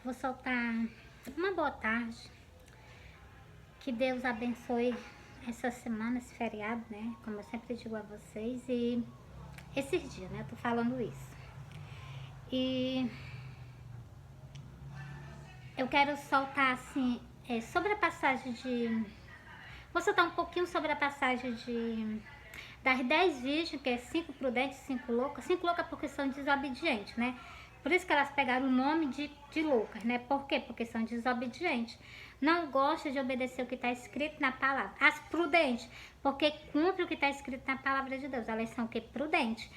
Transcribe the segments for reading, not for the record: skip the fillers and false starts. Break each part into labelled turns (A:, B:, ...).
A: Vou soltar uma boa tarde. Que Deus abençoe essa semana, esse feriado, né? Como eu sempre digo a vocês. E esses dias, né? Eu tô falando isso. E eu quero soltar, assim, sobre a passagem de... Vou soltar um pouquinho sobre a passagem de... Das 10 virgens, que é 5 prudentes e 5 loucas. 5 loucas porque são desobedientes, né? Por isso que elas pegaram o nome de loucas, né? Por quê? Porque são desobedientes. Não gostam de obedecer o que está escrito na palavra. As prudentes, porque cumprem o que está escrito na palavra de Deus. Elas são o que? Prudentes.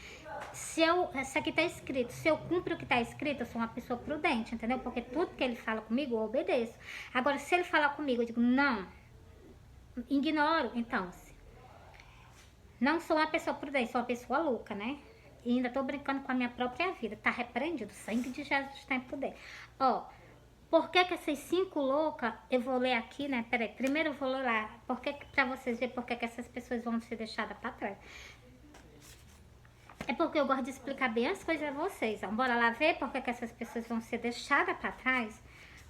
A: Isso aqui está escrito, se eu cumpro o que está escrito, eu sou uma pessoa prudente, entendeu? Porque tudo que ele fala comigo, eu obedeço. Agora, se ele falar comigo, eu digo, não, ignoro, então, não sou uma pessoa prudente, sou uma pessoa louca, né? E ainda tô brincando com a minha própria vida. Tá repreendido, o sangue de Jesus está em poder. Ó, por que essas 5 loucas, eu vou ler aqui, né? Peraí, primeiro eu vou ler lá, pra vocês verem por que essas pessoas vão ser deixadas pra trás. É porque eu gosto de explicar bem as coisas a vocês. Então, bora lá ver por que essas pessoas vão ser deixadas pra trás.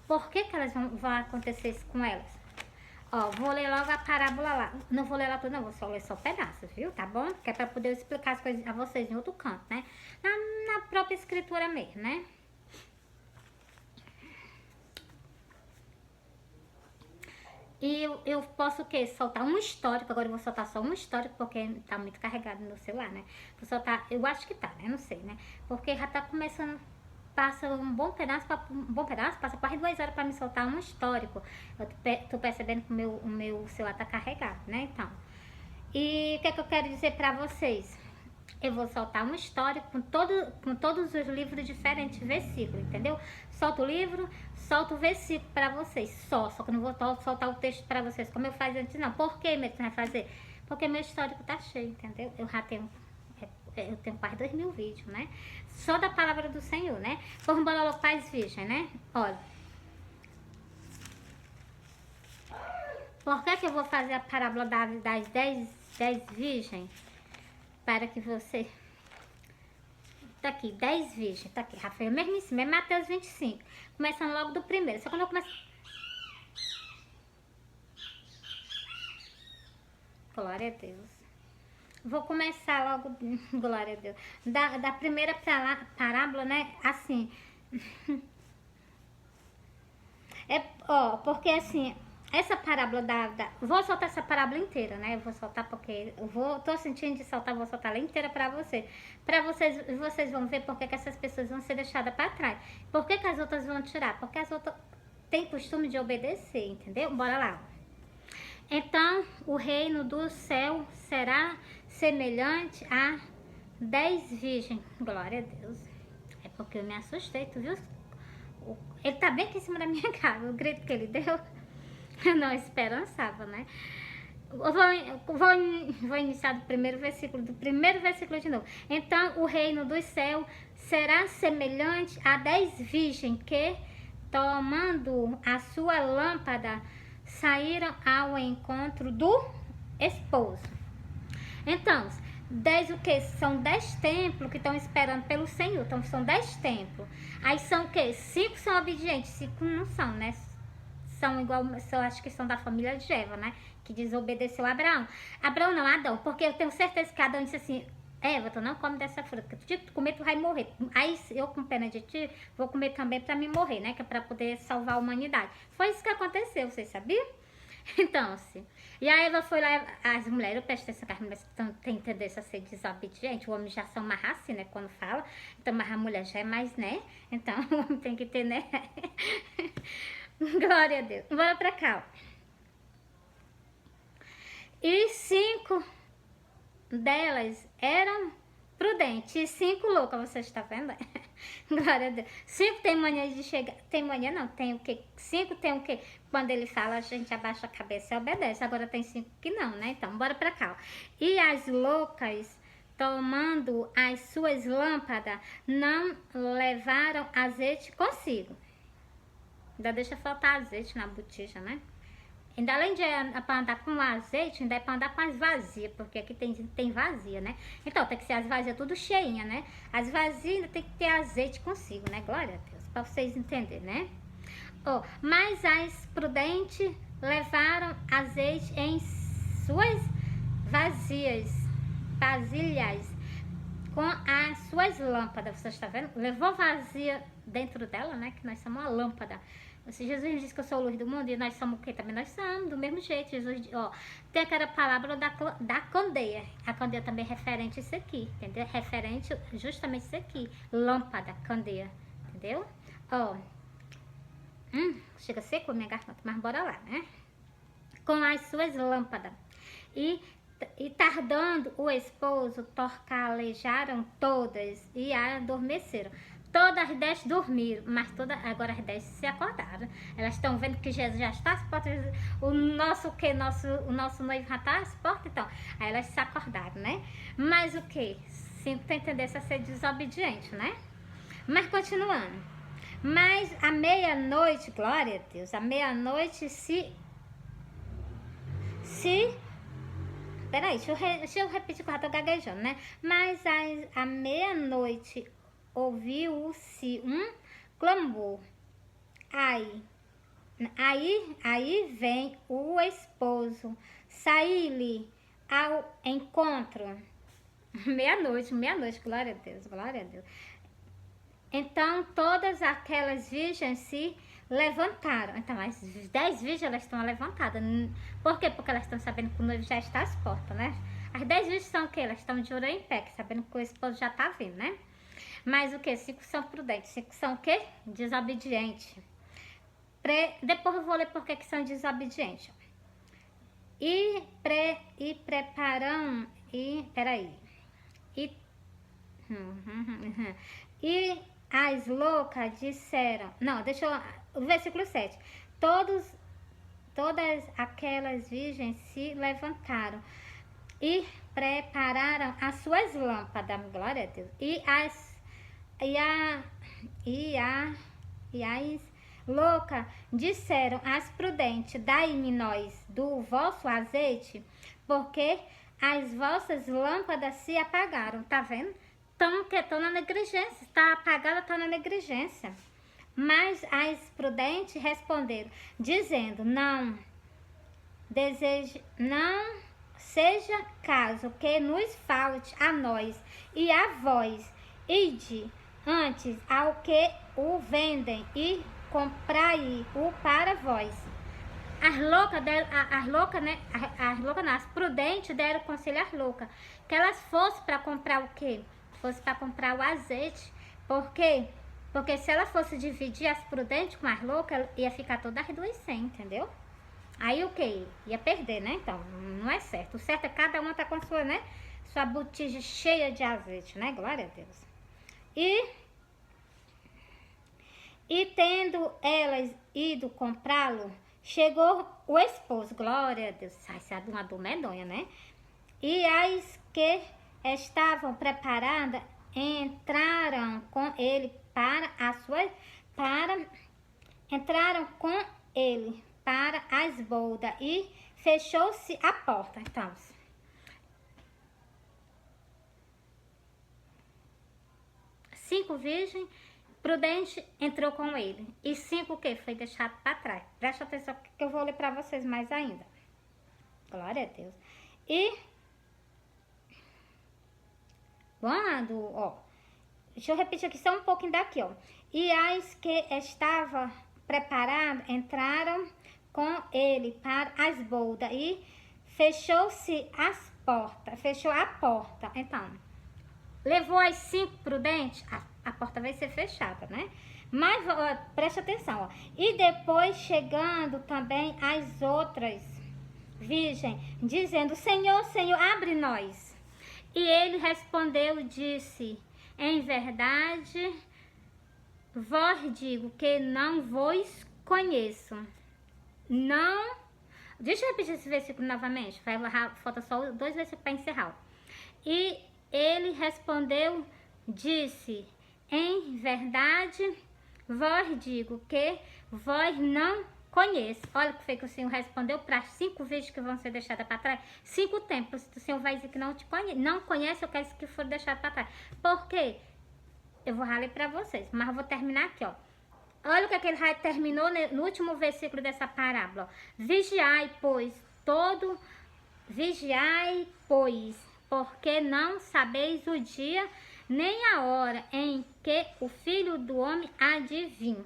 A: Por que elas vão acontecer isso com elas? Ó, vou ler logo a parábola lá. Não vou ler lá tudo, não. Vou só ler só pedaços, viu? Tá bom? Que é pra poder explicar as coisas a vocês em outro canto, né? Na própria escritura mesmo, né? E eu posso o quê? Soltar um histórico. Agora eu vou soltar só um histórico, porque tá muito carregado no celular, né? Vou soltar... Eu acho que tá, né? Não sei, né? Porque já tá começando... Passa um bom pedaço, passa quase 2 horas pra me soltar um histórico. Eu tô percebendo que o meu celular tá carregado, né? Então... E o que é que eu quero dizer pra vocês? Eu vou soltar um histórico com todos os livros diferentes, versículos, entendeu? Solto o livro, solto o versículo pra vocês, só que eu não vou soltar o texto pra vocês como eu fazia antes, não. Por que mesmo vai fazer? Porque meu histórico tá cheio, entendeu? Eu já tenho quase 2.000 vídeos, né? Só da palavra do Senhor, né? Vamos embora logo para as virgens, né? Olha. Por que eu vou fazer a parábola das 10 virgens? Para que você... Tá aqui, 10 virgens. Tá aqui, Rafael, mesmo em cima. É Mateus 25. Começando logo do primeiro. Só quando eu começo... Glória a Deus. Vou começar logo... Glória a Deus. Da primeira parábola, né? Assim... Porque assim... Essa parábola vou soltar essa parábola inteira, né? Eu vou soltar porque tô sentindo de soltar, vou soltar ela inteira pra você. Vocês vão ver porque que essas pessoas vão ser deixadas pra trás. Por que as outras vão tirar? Porque as outras têm costume de obedecer, entendeu? Bora lá. Então, o reino do céu será semelhante a 10 virgens. Glória a Deus. É porque eu me assustei, tu viu? Ele tá bem aqui em cima da minha cara, o grito que ele deu. Eu não esperançava, né? Vou iniciar do primeiro versículo de novo. Então, o reino dos céus será semelhante a 10 virgens que, tomando a sua lâmpada, saíram ao encontro do esposo. Então, 10 o que? São 10 templos que estão esperando pelo Senhor. Então, são 10 templos. Aí são o que? 5 são obedientes, 5 não são, né? São igual, eu acho que são da família de Eva, né? Que desobedeceu a Abraão. Abraão não, Adão, porque eu tenho certeza que Adão disse assim, Eva, tu não come dessa fruta, porque se tu comer, tu vai morrer. Aí eu, com pena de ti, vou comer também pra me morrer, né? Que é pra poder salvar a humanidade. Foi isso que aconteceu, vocês sabiam? Então, assim. E a Eva foi lá, as mulheres, eu presto atenção que as mulheres têm tendência a ser desobedientes. O homem já são mais assim, né? Quando fala. Então, mas a mulher já é mais, né? Então, o homem tem que ter, né? Glória a Deus. Bora pra cá, ó. E 5 delas eram prudentes. E 5 loucas, você está vendo? Glória a Deus. 5 tem mania de chegar. Tem mania não, tem o quê? 5 tem o quê? Quando ele fala, a gente abaixa a cabeça e obedece. Agora tem 5 que não, né? Então, bora pra cá, ó. E as loucas, tomando as suas lâmpadas, não levaram azeite consigo. Ainda deixa faltar azeite na botija, né? Ainda além de pra andar com azeite, ainda é pra andar com as vazias, porque aqui tem vazia, né? Então tem que ser as vazias tudo cheinha, né? As vazias ainda tem que ter azeite consigo, né? Glória a Deus, pra vocês entenderem, né? Oh, mas as prudentes levaram azeite em suas vasilhas, com as suas lâmpadas. Você está vendo? Levou vazia dentro dela, né? Que nós somos uma lâmpada. Se Jesus disse que eu sou a luz do mundo, e nós somos o quê? Também nós somos, do mesmo jeito. Jesus, ó, tem aquela palavra da candeia. A candeia também é referente a isso aqui, entendeu? Referente justamente isso aqui. Lâmpada, candeia, entendeu? Ó, chega a seco a minha garganta, mas bora lá, né? Com as suas lâmpadas. E tardando o esposo, torcalejaram todas e adormeceram. Todas as 10 dormiram, mas agora as 10 se acordaram. Elas estão vendo que Jesus já está às portas, o nosso noivo já está às portas, então. Aí elas se acordaram, né? Mas o que? Sim, tem tendência a ser desobediente, né? Mas continuando. Mas à meia-noite, glória a Deus, à meia-noite Peraí, deixa eu repetir que eu já tô gaguejando, né? Mas à meia-noite ouviu-se um clamor. Aí vem o esposo, saí-lhe ao encontro. Meia-noite, glória a Deus, glória a Deus. Então todas aquelas virgens se levantaram. Então as 10 virgens elas estão levantadas. Por quê? Porque elas estão sabendo que o noivo já está às portas, né? As 10 virgens são o quê? Elas estão de orelha em pé, sabendo que o esposo já está vindo, né? Mas o quê? 5 são prudentes. 5 são o quê? Desobedientes. Depois eu vou ler por que são desobedientes. Preparam. Peraí. E as loucas disseram. Não, deixa eu. O versículo 7. Todas aquelas virgens se levantaram e prepararam as suas lâmpadas, glória a Deus. E as loucas disseram às prudentes: dai-me nós do vosso azeite, porque as vossas lâmpadas se apagaram. Tá vendo? Estão na negligência. Está apagada, está na negligência. Mas as prudentes responderam, dizendo: não seja caso que nos falte a nós e a vós, ide antes ao que o vendem e comprai-o para vós. As prudentes deram conselho às loucas, que elas fossem para comprar o quê? Fosse para comprar o azeite. Por quê? Porque se ela fosse dividir as prudentes com as loucas, ia ficar todas as duas sem, entendeu? Aí o que? Ia perder, né? Então, não é certo. O certo é cada uma tá com a sua, né? Sua botija cheia de azeite, né? Glória a Deus. E tendo elas ido comprá-lo, chegou o esposo. Glória a Deus. Ai, isso é uma dor medonha, né? E as que estavam preparadas entraram com ele entraram com ele para as boldas e fechou-se a porta. Então, 5 virgens, prudente entrou com ele. E 5 o quê? Foi deixado para trás. Presta atenção que eu vou ler para vocês mais ainda. Glória a Deus. E deixa eu repetir aqui só um pouquinho daqui, ó. E as que estavam preparadas entraram com ele para as boldas e fechou a porta. Então, levou as 5 prudentes, a porta vai ser fechada, né? Mas, preste atenção, ó. E depois chegando também as outras virgens, dizendo: Senhor, Senhor, abre nós. E ele respondeu e disse: em verdade vos digo que não vos conheço. Não. Deixa eu repetir esse versículo novamente. Falta só 2 versículos para encerrar. E ele respondeu, disse: em verdade vos digo que vós não conheço. Olha o que foi que o Senhor respondeu para as 5 vezes que vão ser deixadas para trás. 5 tempos. O Senhor vai dizer que não te conhece. Não conhece, eu quero que for deixado para trás. Por quê? Eu vou ler para vocês, mas eu vou terminar aqui, ó. Olha o que ele terminou no último versículo dessa parábola. Vigiai, pois, porque não sabeis o dia nem a hora em que o Filho do Homem há de vir.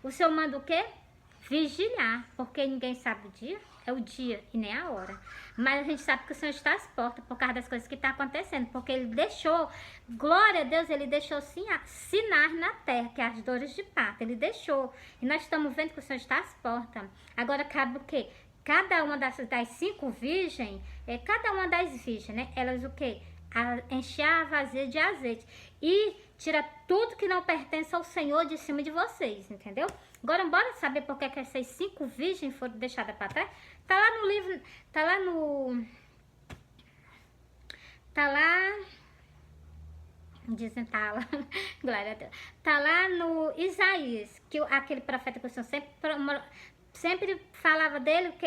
A: O Senhor manda o quê? Vigiar, porque ninguém sabe o dia, é o dia e nem a hora. Mas a gente sabe que o Senhor está às portas por causa das coisas que estão acontecendo, porque Ele deixou, glória a Deus, Ele deixou sinais na terra, que é as dores de parto, Ele deixou. E nós estamos vendo que o Senhor está às portas. Agora cabe o quê? Cada uma das 5 virgens, cada uma das virgens, né? Elas o quê? Encher a vasilha de azeite e tira tudo que não pertence ao Senhor de cima de vocês, entendeu? Agora bora saber por que essas 5 virgens foram deixadas para trás? Tá lá no livro, glória a Deus. Tá lá no Isaías, que aquele profeta que o Senhor sempre falava dele, que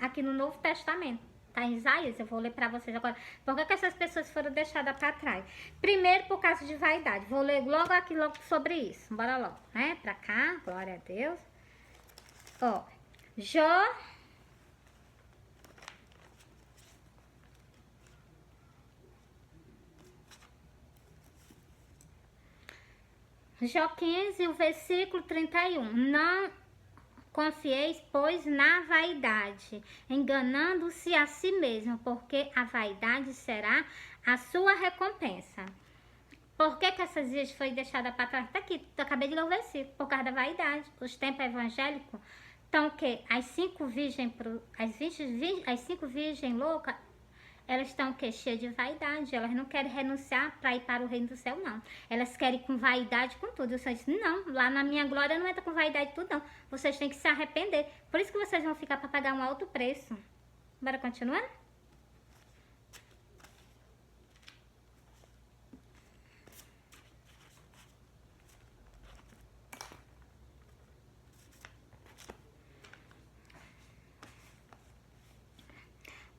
A: aqui no Novo Testamento. Tá em Isaías, eu vou ler para vocês agora. Por que essas pessoas foram deixadas para trás? Primeiro, por causa de vaidade. Vou ler logo sobre isso. Bora logo, né? Pra cá, glória a Deus. Ó, Jó 15, o versículo 31. Não confieis, pois, na vaidade, enganando-se a si mesmo, porque a vaidade será a sua recompensa. Por que essas vias foi deixada para trás? Tá aqui, eu acabei de ler o versículo, por causa da vaidade. Os tempos evangélicos estão o quê? As 5 virgens loucas, elas estão o quê? Cheias de vaidade. Elas não querem renunciar para ir para o reino do céu, não. Elas querem ir com vaidade, com tudo. O Senhor disse, não, lá na minha glória não entra com vaidade tudo, não. Vocês têm que se arrepender. Por isso que vocês vão ficar para pagar um alto preço. Bora continuar?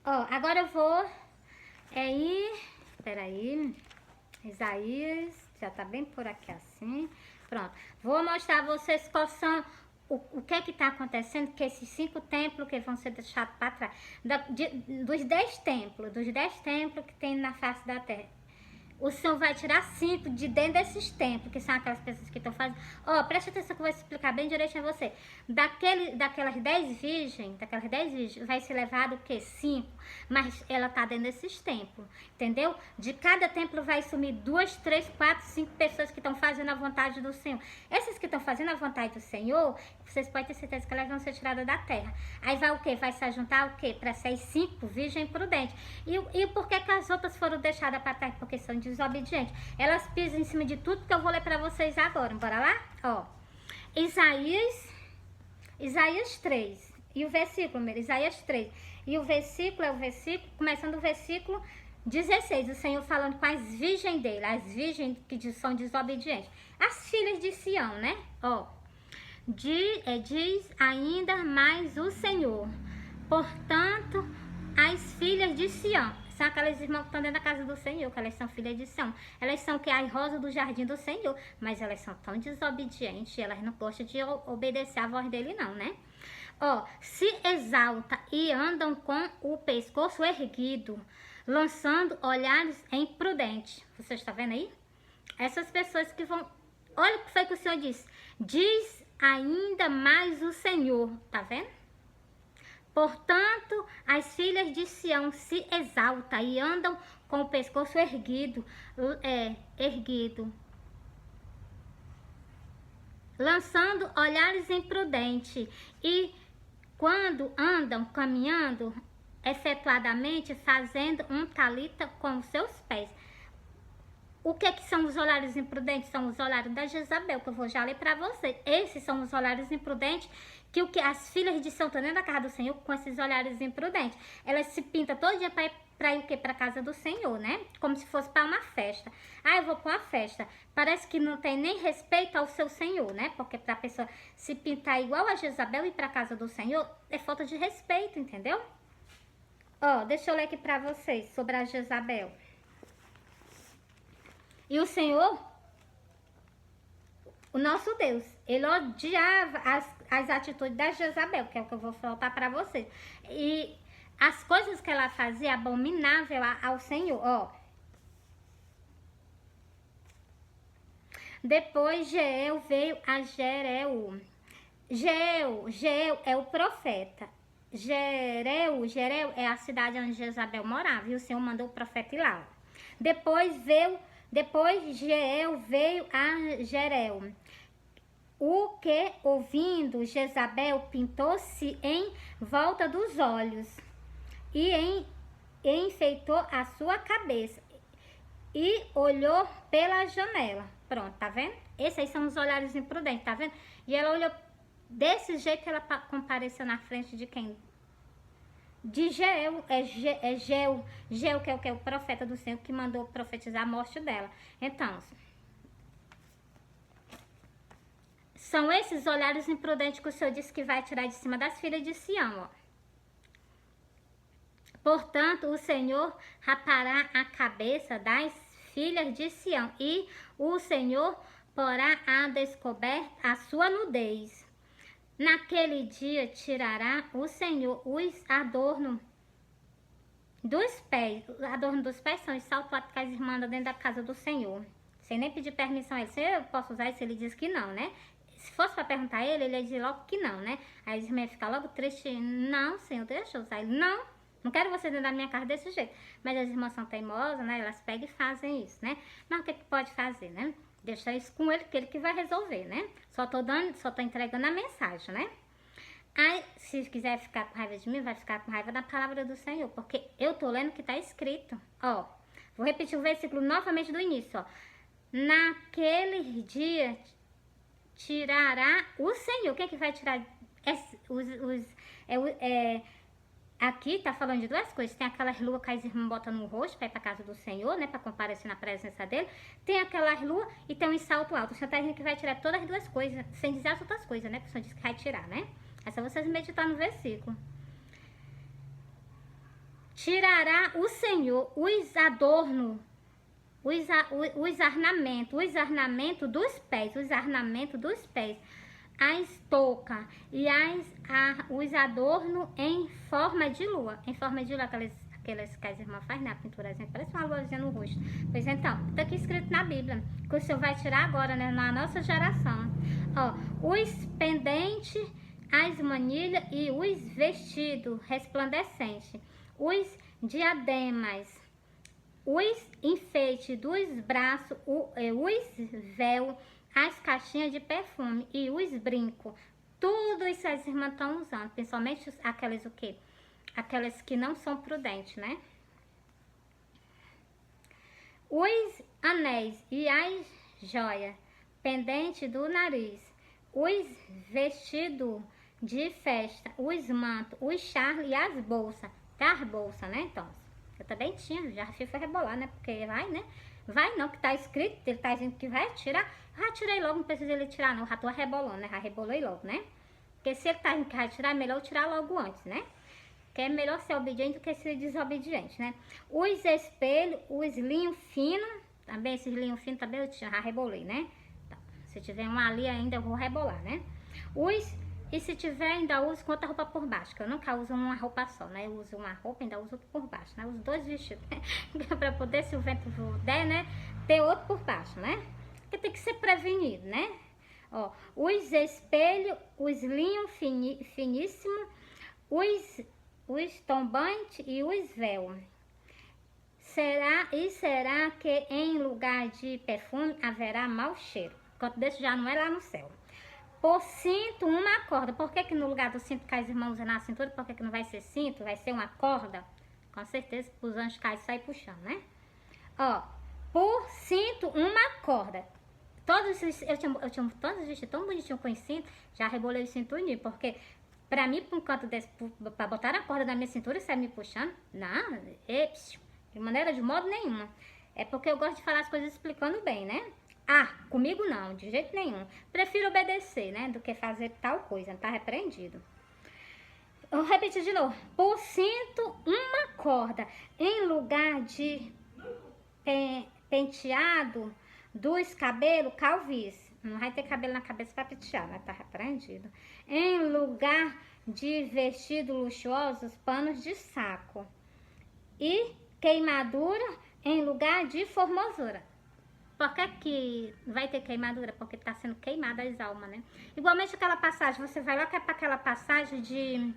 A: Ó, agora eu vou peraí, Isaías, já tá bem por aqui assim, pronto. Vou mostrar a vocês quais são, o que é que tá acontecendo, que esses 5 templos que vão ser deixados para trás, dos 10 templos que tem na face da terra. O Senhor vai tirar 5 de dentro desses templos, que são aquelas pessoas que estão fazendo. Ó, preste atenção que eu vou explicar bem direitinho a você. Daquelas 10 virgens, vai ser levado o quê? 5. Mas ela tá dentro desses templos, entendeu? De cada templo vai sumir 2, 3, 4, 5 pessoas que estão fazendo a vontade do Senhor. Essas que estão fazendo a vontade do Senhor, vocês podem ter certeza que elas vão ser tiradas da terra. Aí vai o quê? Vai se ajuntar o quê? Para ser 5 virgens prudentes. E por que as outras foram deixadas para trás? Porque são desobedientes. Elas pisam em cima de tudo que eu vou ler para vocês agora. Bora lá? Ó, Isaías 3. E o versículo, Isaías 3. E o versículo começando o versículo 16. O Senhor falando com as virgens dele, as virgens que são desobedientes. As filhas de Sião, né? Ó, diz ainda mais o Senhor. Portanto, as filhas de Sião, são aquelas irmãs que estão dentro da casa do Senhor, que elas são filhas de Sião. Elas são que as rosas do jardim do Senhor, mas elas são tão desobedientes, elas não gostam de obedecer a voz dele não, né? Ó, se exalta e andam com o pescoço erguido, lançando olhares imprudentes. Você está vendo aí? Essas pessoas que vão... Olha o que foi que o Senhor disse. Diz ainda mais o Senhor, tá vendo? Portanto, as filhas de Sião se exaltam e andam com o pescoço erguido, lançando olhares imprudentes, e quando andam caminhando efetuadamente, fazendo um talita com os seus pés. O que são os olhares imprudentes? São os olhares da Jezabel, que eu vou já ler para vocês. Esses são os olhares imprudentes que as filhas de São Antônio da casa do Senhor, com esses olhares imprudentes, elas se pintam todo dia para ir o quê? Para casa do Senhor, né? Como se fosse para uma festa. Ah, eu vou para uma festa. Parece que não tem nem respeito ao seu Senhor, né? Porque para a pessoa se pintar igual a Jezabel e ir para casa do Senhor, é falta de respeito, entendeu? Ó, deixa eu ler aqui para vocês sobre a Jezabel. E o Senhor o nosso Deus. Ele odiava as atitudes da Jezabel, que é o que eu vou falar para vocês. E as coisas que ela fazia abominável ao Senhor, ó. Depois Jeel veio a Jereu. Jeel é o profeta. Jereu é a cidade onde Jezabel morava, e o Senhor mandou o profeta ir lá. Depois Jeel veio a Jereu. O que, ouvindo Jezabel, pintou-se em volta dos olhos e enfeitou a sua cabeça e olhou pela janela. Pronto, tá vendo? Esses aí são os olhares imprudentes, tá vendo? E ela olhou desse jeito que ela compareceu na frente de quem? De Jeel, Geu, que é o profeta do Senhor, que mandou profetizar a morte dela. Então, são esses olhares imprudentes que o Senhor disse que vai tirar de cima das filhas de Sião, ó. Portanto, o Senhor rapará a cabeça das filhas de Sião, e o Senhor porá a descoberta a sua nudez. Naquele dia tirará o Senhor os adornos dos pés. Os adornos dos pés são os saltos que as irmãs andam dentro da casa do Senhor, sem nem pedir permissão a ele. Se eu posso usar isso, ele diz que não, né? Se fosse para perguntar a ele, ele ia dizer logo que não, né? Aí as irmãs iam ficar logo tristes. Não, Senhor, deixa eu usar ele. Não quero você dentro da minha casa desse jeito. Mas as irmãs são teimosas, né? Elas pegam e fazem isso, né? Mas o que pode fazer, né? Deixa isso com ele, que ele que vai resolver, né? Só tô entregando a mensagem, né? Aí, se quiser ficar com raiva de mim, vai ficar com raiva da palavra do Senhor, porque eu tô lendo o que tá escrito. Ó, vou repetir o versículo novamente do início, ó. Naquele dia tirará o Senhor. O que é que vai tirar? Aqui tá falando de duas coisas. Tem aquelas luas que as irmãs botam no rosto para ir pra casa do Senhor, né? Para comparecer na presença dele. Tem aquelas luas e tem um salto alto. O Senhor tá dizendo que vai tirar todas as duas coisas, sem dizer as outras coisas, né? Que o Senhor disse que vai tirar, né? É só vocês meditar no versículo. Tirará o Senhor os adornos, os ornamentos dos pés, a estoca e os adornos em forma de lua. Em forma de lua, aquelas que as irmãs fazem na pinturazinha, parece uma luazinha no rosto. Pois então, tá aqui escrito na Bíblia, que o Senhor vai tirar agora, né, na nossa geração. Ó, os pendentes, as manilhas e os vestidos resplandecentes, os diademas, os enfeites dos braços, os véus, as caixinhas de perfume e os brincos. Tudo isso as irmãs estão usando, principalmente aquelas o quê? Aquelas que não são prudentes, né? Os anéis e as joias pendentes do nariz, os vestidos de festa, os mantos, os charles e as bolsas. Tá as bolsas, né? Então, eu também tinha, já fui rebolar, né? Porque vai, né? Vai não, que tá escrito, ele tá dizendo que vai tirar. Já tirei logo, não precisa ele tirar não, já tô rebolando, né? Já rebolei logo, né? Porque se ele tá dizendo que vai tirar, é melhor tirar logo antes, né? Que é melhor ser obediente do que ser desobediente, né? Os espelhos, os linhos finos, também esses linhos finos também eu já rebolei, né? Então, se tiver um ali ainda eu vou rebolar, né? E se tiver, ainda uso com outra roupa por baixo, que eu nunca uso uma roupa só, né? Eu uso uma roupa e ainda uso outra por baixo, né? Os dois vestidos, né? Pra poder, se o vento der, né? Ter outro por baixo, né? Porque tem que ser prevenido, né? Ó, os espelhos, os linhos finíssimos, os tombantes e os véus. Será que em lugar de perfume haverá mau cheiro? Enquanto desse já não é lá no céu. Por cinto, uma corda. Por que no lugar do cinto que as irmãs usam na cintura, por que não vai ser cinto? Vai ser uma corda? Com certeza que os anjos caem e saem puxando, né? Ó, por cinto, uma corda. Eu tinha todos os vestidos tão bonitinhos com cinto, já rebolei o cinto unido, porque pra mim, por um canto desse, pra botar a corda na minha cintura e sair me puxando, não, de maneira de modo nenhuma. É porque eu gosto de falar as coisas explicando bem, né? Ah, comigo não, de jeito nenhum. Prefiro obedecer, né, do que fazer tal coisa, não tá repreendido. Eu vou repetir de novo. Por cinto, uma corda. Em lugar de penteado dos cabelos, calvície. Não vai ter cabelo na cabeça para pentear, mas tá repreendido. Em lugar de vestido luxuosos, panos de saco. E queimadura em lugar de formosura. Por que vai ter queimadura? Porque está sendo queimada as almas, né? Igualmente aquela passagem, você vai lá que é para aquela passagem de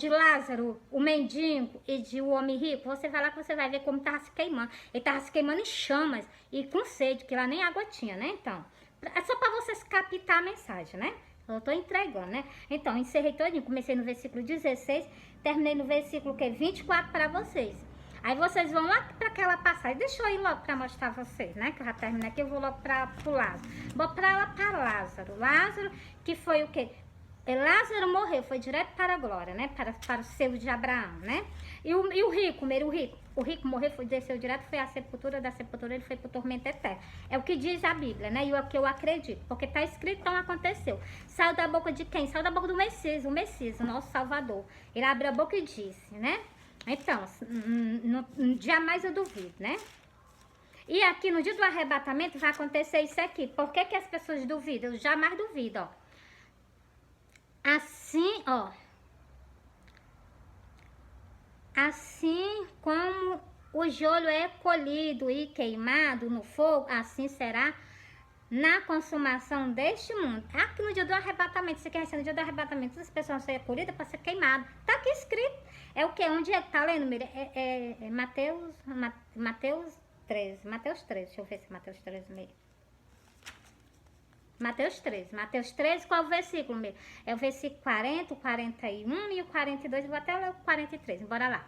A: Lázaro, o mendigo e de o homem rico, você vai lá que você vai ver como estava se queimando. Ele estava se queimando em chamas e com sede, que lá nem água tinha, né? Então, é só para vocês captar a mensagem, né? Eu tô entregando, né? Então, encerrei todinho, comecei no versículo 16, terminei no versículo 24 para vocês. Aí vocês vão lá para aquela passagem. Deixa eu ir logo para mostrar a vocês, né? Que eu já terminei aqui, eu vou logo para o Lázaro. Vou para lá para Lázaro. Lázaro, que foi o quê? Lázaro morreu, foi direto para a glória, né? Para o selo de Abraão, né? E o rico, o rico morreu, desceu direto, foi à sepultura, da sepultura ele foi para o tormento eterno. É o que diz a Bíblia, né? E é o que eu acredito, porque está escrito, então aconteceu. Saiu da boca de quem? Saiu da boca do Messias, o Messias, o nosso Salvador. Ele abriu a boca e disse, né? Então, jamais eu duvido, né? E aqui no dia do arrebatamento vai acontecer isso aqui. Por que as pessoas duvidam? Eu jamais duvido, ó. Assim, ó. Assim como o jolho é colhido e queimado no fogo, assim será na consumação deste mundo. Aqui no dia do arrebatamento, você quer ser no dia do arrebatamento, as pessoas vão ser colhidas para ser queimadas. Tá aqui escrito. É o que? Onde é que tá lendo, Miriam? Mateus 13. Mateus 13, deixa eu ver se é Mateus 13 mesmo. Mateus 13. Mateus 13, qual é o versículo mesmo? É o versículo 40, o 41 e o 42. Eu vou até ler o 43. Bora lá.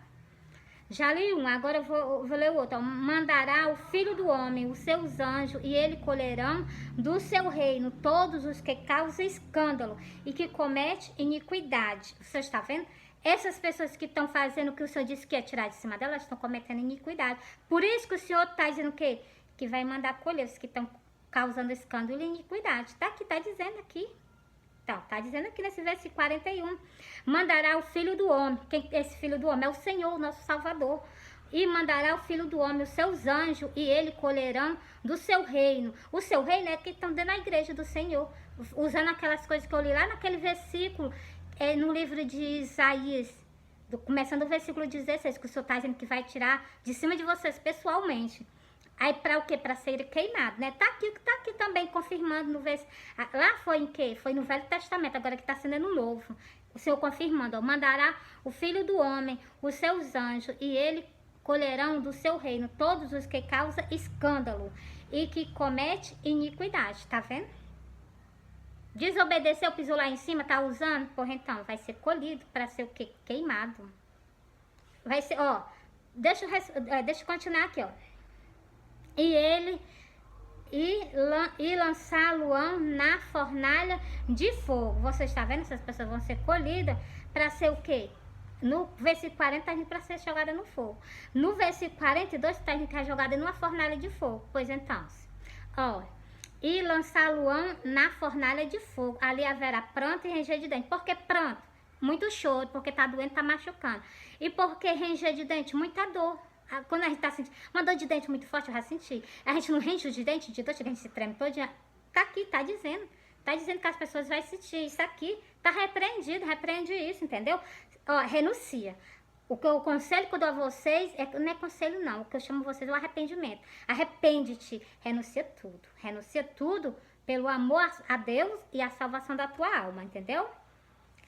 A: Já li um, agora eu vou ler o outro. Ó. Mandará o Filho do Homem, os seus anjos, e ele colherão do seu reino todos os que causam escândalo e que cometem iniquidade. Você está vendo? Essas pessoas que estão fazendo o que o Senhor disse que ia tirar de cima delas, estão cometendo iniquidade. Por isso que o Senhor está dizendo o quê? Que vai mandar colher os que estão causando escândalo e iniquidade. Tá aqui, tá dizendo aqui. Então, tá dizendo aqui nesse versículo 41. Mandará o Filho do Homem. Quem é esse Filho do Homem? É o Senhor, o nosso Salvador. E mandará o Filho do Homem, os seus anjos, e ele colherão do seu reino. O seu reino é que estão dentro da igreja do Senhor. Usando aquelas coisas que eu li lá naquele versículo, no livro de Isaías, começando o versículo 16, que o Senhor está dizendo que vai tirar de cima de vocês pessoalmente. Aí para o quê? Para ser queimado, né? Tá aqui também confirmando no versículo. Lá foi em quê? Foi no Velho Testamento, agora que está sendo no Novo. O Senhor confirmando, ó, mandará o Filho do Homem, os seus anjos, e ele colherão do seu reino todos os que causam escândalo e que comete iniquidade, tá vendo? Desobedeceu, pisou lá em cima, tá usando? Porra, então, vai ser colhido para ser o quê? Queimado. Vai ser, ó, deixa eu continuar aqui, ó. E lançá-lo-ão na fornalha de fogo. Você está vendo? Essas pessoas vão ser colhidas para ser o quê? No versículo 40 está indo para ser jogada no fogo. No versículo 42 está indo para ser jogada numa fornalha de fogo. Pois então, ó. E lançá-lo-ão na fornalha de fogo. Ali haverá pranto e ranger de dente. Por que pranto? Muito choro, porque tá doendo, tá machucando. E por que ranger de dente? Muita dor. Quando a gente tá sentindo uma dor de dente muito forte, eu já senti. A gente não range de dente de dor, a gente se treme todo dia. Tá aqui, tá dizendo. Tá dizendo que as pessoas vão sentir isso aqui. Tá repreendido, repreende isso, entendeu? Ó, renuncia. O conselho que eu dou a vocês, não é conselho não, o que eu chamo vocês é o arrependimento. Arrepende-te, renuncia tudo. Renuncia tudo pelo amor a Deus e a salvação da tua alma, entendeu?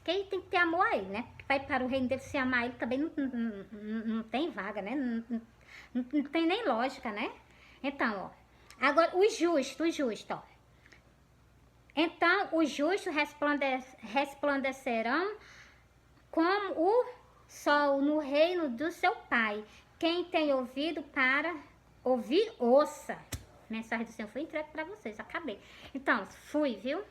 A: Quem tem que ter amor a ele, né? Vai para o reino dele, se amar ele também não tem vaga, né? Não tem nem lógica, né? Então, ó. Agora, o justo, ó. Então, os justos resplandecerão como o sol no reino do seu Pai. Quem tem ouvido para ouvir, ouça. A mensagem do Senhor foi entregue para vocês. Acabei. Então, fui, viu?